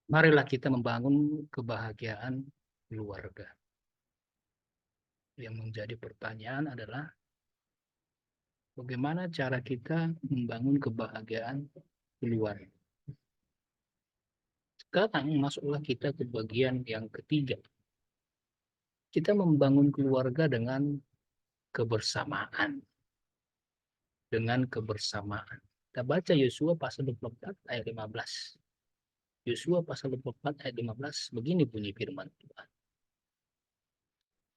Marilah kita membangun kebahagiaan keluarga. Yang menjadi pertanyaan adalah bagaimana cara kita membangun kebahagiaan keluarga. Sekarang masuklah kita ke bagian yang ketiga. Kita membangun keluarga dengan kebersamaan. Dengan kebersamaan. Kita baca Yosua pasal 24 ayat 15. Yosua pasal 24 ayat 15, begini bunyi firman Tuhan.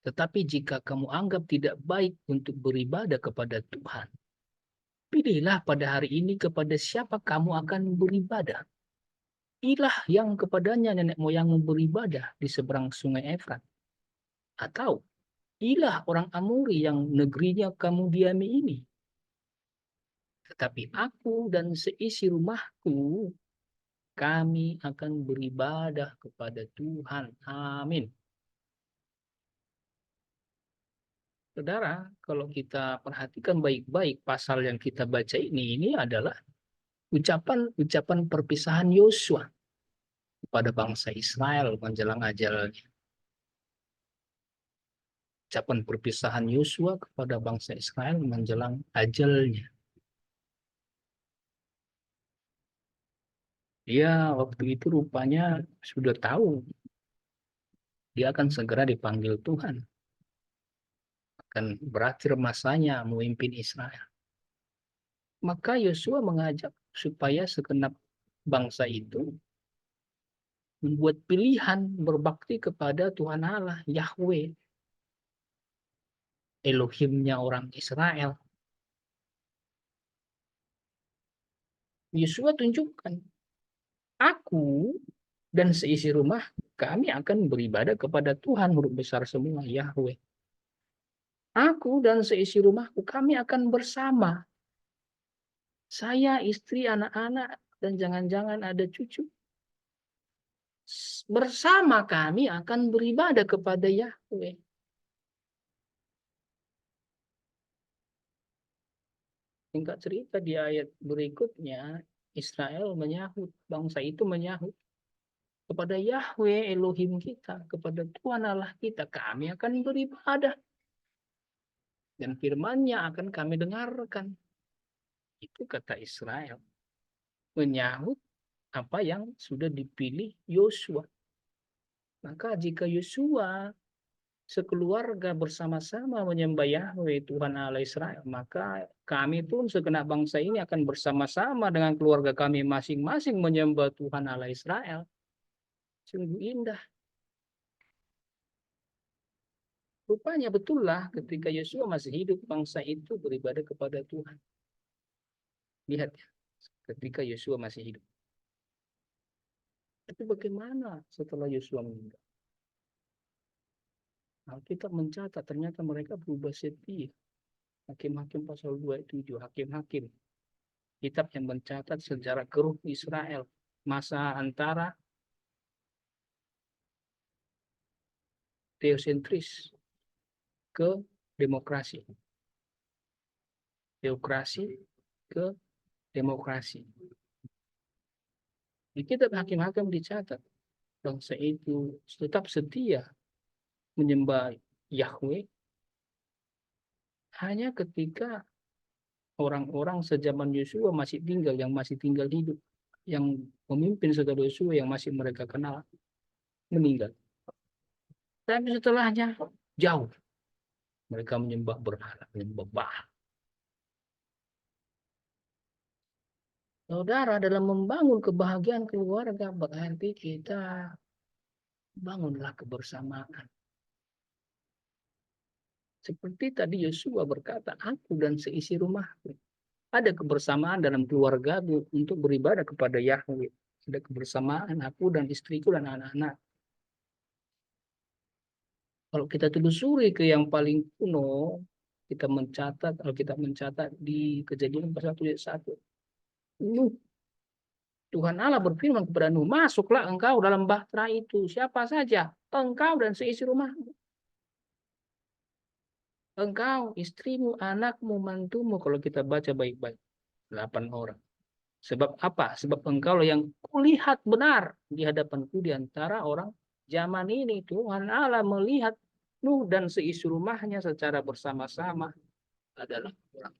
Tetapi jika kamu anggap tidak baik untuk beribadah kepada Tuhan, pilihlah pada hari ini kepada siapa kamu akan beribadah. Ilah yang kepadanya nenek moyangmu beribadah di seberang sungai Efrat. Atau ilah orang Amori yang negerinya kamu diami ini. Tetapi aku dan seisi rumahku, kami akan beribadah kepada Tuhan. Amin. Saudara, kalau kita perhatikan baik-baik pasal yang kita baca ini adalah ucapan perpisahan Yosua kepada bangsa Israel menjelang ajalnya. Ucapan perpisahan Yosua kepada bangsa Israel menjelang ajalnya. Dia waktu itu rupanya sudah tahu dia akan segera dipanggil Tuhan. Akan berakhir masanya memimpin Israel. Maka Yosua mengajak supaya segenap bangsa itu membuat pilihan berbakti kepada Tuhan Allah, Yahweh, Elohimnya orang Israel. Yosua tunjukkan, aku dan seisi rumah kami akan beribadah kepada Tuhan huruf besar semua, Yahweh. Aku dan seisi rumahku kami akan bersama. Saya, istri, anak-anak, dan jangan-jangan ada cucu. Bersama kami akan beribadah kepada Yahweh. Singkat cerita di ayat berikutnya, Israel menyahut, bangsa itu menyahut kepada Yahweh Elohim kita, kepada Tuhan Allah kita, kami akan beribadah. Dan firman-Nya akan kami dengarkan. Itu kata Israel. Menyahut apa yang sudah dipilih Yosua. Maka jika Yosua sekeluarga bersama-sama menyembah Yahweh Tuhan Allah Israel, maka kami pun segenap bangsa ini akan bersama-sama dengan keluarga kami masing-masing menyembah Tuhan Allah Israel. Sungguh indah. Rupanya betullah ketika Yosua masih hidup, bangsa itu beribadah kepada Tuhan. Lihat ya, ketika Yosua masih hidup. Tapi bagaimana setelah Yosua meninggal? Alkitab mencatat ternyata mereka berubah setia. Hakim-hakim pasal 2 ayat 7, hakim-hakim. Kitab yang mencatat sejarah keruh Israel. Masa antara teosentris ke demokrasi. Teokrasi ke demokrasi. Di kitab hakim-hakim dicatat bangsa itu tetap setia menyembah Yahweh hanya ketika orang-orang sejaman Yosua masih tinggal, yang masih tinggal hidup, yang memimpin saudara Yosua yang masih mereka kenal meninggal. Tapi setelahnya jauh mereka menyembah berhala, menyembah Baal. Saudara, dalam membangun kebahagiaan keluarga berarti kita bangunlah kebersamaan. Seperti tadi Yosua berkata, aku dan seisi rumahku. Ada kebersamaan dalam keluarga untuk beribadah kepada Yahweh. Ada kebersamaan aku dan istriku dan anak-anak. Kalau kita telusuri ke yang paling kuno, kita mencatat di Kejadian pasal 1. Nuh, Tuhan Allah berfirman kepada Nuh, masuklah engkau dalam bahtera itu. Siapa saja? Engkau dan seisi rumahmu. Engkau, istrimu, anakmu, mantumu. Kalau kita baca baik-baik. 8 orang. Sebab apa? Sebab engkau yang kulihat benar di hadapanku di antara orang zaman ini. Tuhan Allah melihat Nuh dan seisi rumahnya secara bersama-sama adalah orang.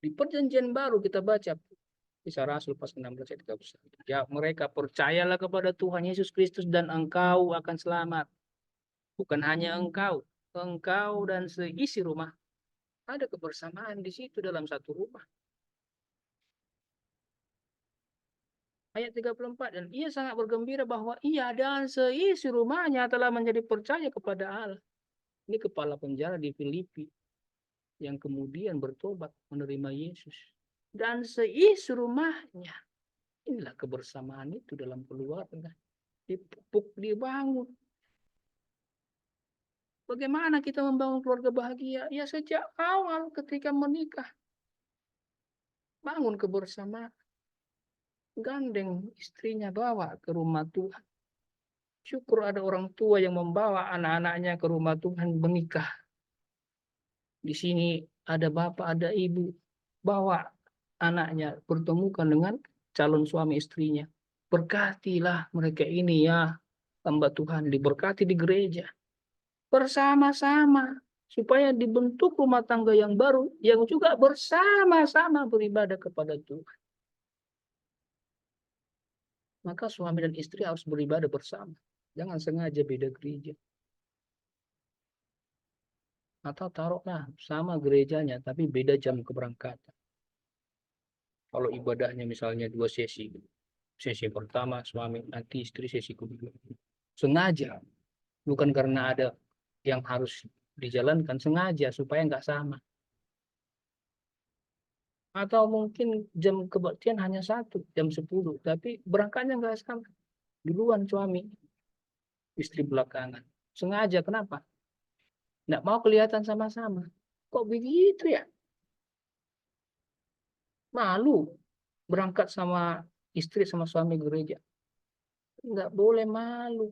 Di perjanjian baru kita baca Kisah Rasul pasal 16 ayat 31. Ya, mereka percayalah kepada Tuhan Yesus Kristus dan engkau akan selamat. Bukan hanya engkau dan seisi rumah. Ada kebersamaan di situ dalam satu rumah. Ayat 34, dan ia sangat bergembira bahwa ia dan seisi rumahnya telah menjadi percaya kepada Allah. Ini kepala penjara di Filipi yang kemudian bertobat menerima Yesus. Dan seisi rumahnya. Inilah kebersamaan itu dalam keluarga. Dipupuk, dibangun. Bagaimana kita membangun keluarga bahagia? Ya sejak awal ketika menikah. Bangun kebersamaan. Gandeng istrinya bawa ke rumah Tuhan. Syukur ada orang tua yang membawa anak-anaknya ke rumah Tuhan menikah. Di sini ada bapak, ada ibu. Bawa anaknya pertemukan dengan calon suami istrinya. Berkatilah mereka ini ya, hamba Tuhan, diberkati di gereja. Bersama-sama. Supaya dibentuk rumah tangga yang baru, yang juga bersama-sama beribadah kepada Tuhan. Maka suami dan istri harus beribadah bersama. Jangan sengaja beda gereja. Atau taruhlah sama gerejanya, tapi beda jam keberangkatan. Kalau ibadahnya misalnya 2 sesi. Sesi pertama suami, nanti istri sesi kedua. Sengaja. Bukan karena ada yang harus dijalankan, sengaja supaya nggak sama. Atau mungkin jam kebaktian hanya 1, jam 10. Tapi berangkatnya nggak sama. Duluan suami, istri belakangan. Sengaja, kenapa? Nggak mau kelihatan sama-sama. Kok begitu ya? Malu berangkat sama istri sama suami gereja. Nggak boleh malu.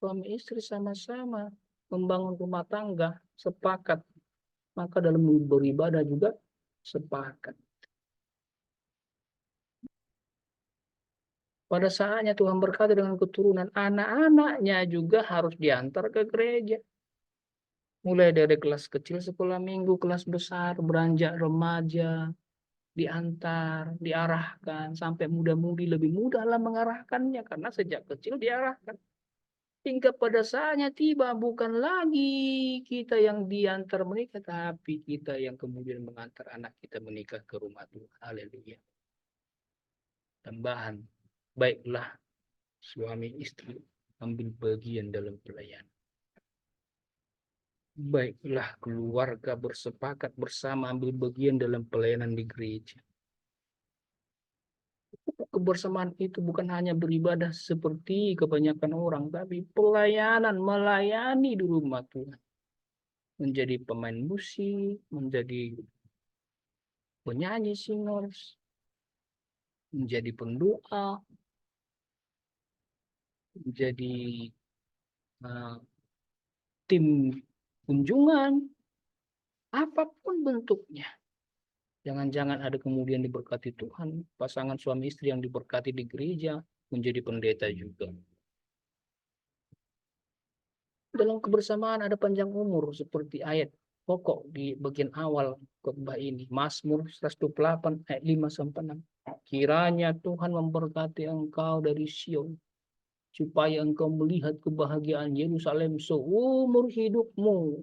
Suami istri sama-sama membangun rumah tangga, sepakat. Maka dalam beribadah juga sepakat. Pada saatnya Tuhan berkata dengan keturunan, anak-anaknya juga harus diantar ke gereja. Mulai dari kelas kecil sekolah minggu, kelas besar, beranjak remaja, diantar, diarahkan, sampai muda-mudi lebih mudah lah mengarahkannya, karena sejak kecil diarahkan. Hingga pada saatnya tiba, bukan lagi kita yang diantar menikah, tapi kita yang kemudian mengantar anak kita menikah ke rumah Tuhan. Haleluya. Tambahan, baiklah suami istri ambil bagian dalam pelayanan. Baiklah keluarga bersepakat bersama ambil bagian dalam pelayanan di gereja. Kebersamaan itu bukan hanya beribadah seperti kebanyakan orang, tapi pelayanan, melayani di rumah Tuhan. Menjadi pemain musik, menjadi penyanyi singers, menjadi pendoa, menjadi uh, tim kunjungan, apapun bentuknya. Jangan-jangan ada kemudian diberkati Tuhan, pasangan suami istri yang diberkati di gereja, menjadi pendeta juga. Dalam kebersamaan ada panjang umur, seperti ayat pokok di bagian awal khotbah ini. Mazmur 128 ayat 5-6. Kiranya Tuhan memberkati engkau dari Sion, supaya engkau melihat kebahagiaan Yerusalem seumur hidupmu.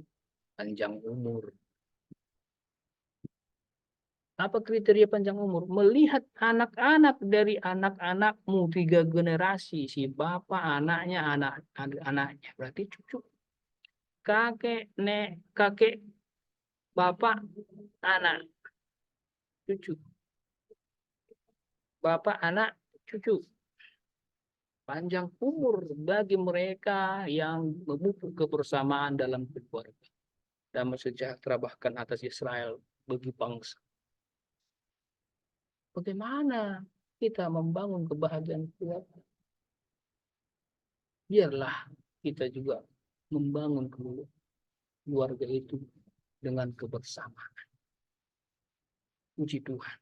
Panjang umur. Apa kriteria panjang umur? Melihat anak-anak dari anak-anakmu 3 generasi. Si bapak, anaknya, anak-anaknya. Berarti cucu. Kakek, bapak, anak, cucu. Bapak, anak, cucu. Panjang umur bagi mereka yang memupuk kebersamaan dalam keluarga. Damai sejahtera bahkan atas Israel bagi bangsa. Bagaimana kita membangun kebahagiaan keluarga? Biarlah kita juga membangun keluarga itu dengan kebersamaan. Puji Tuhan.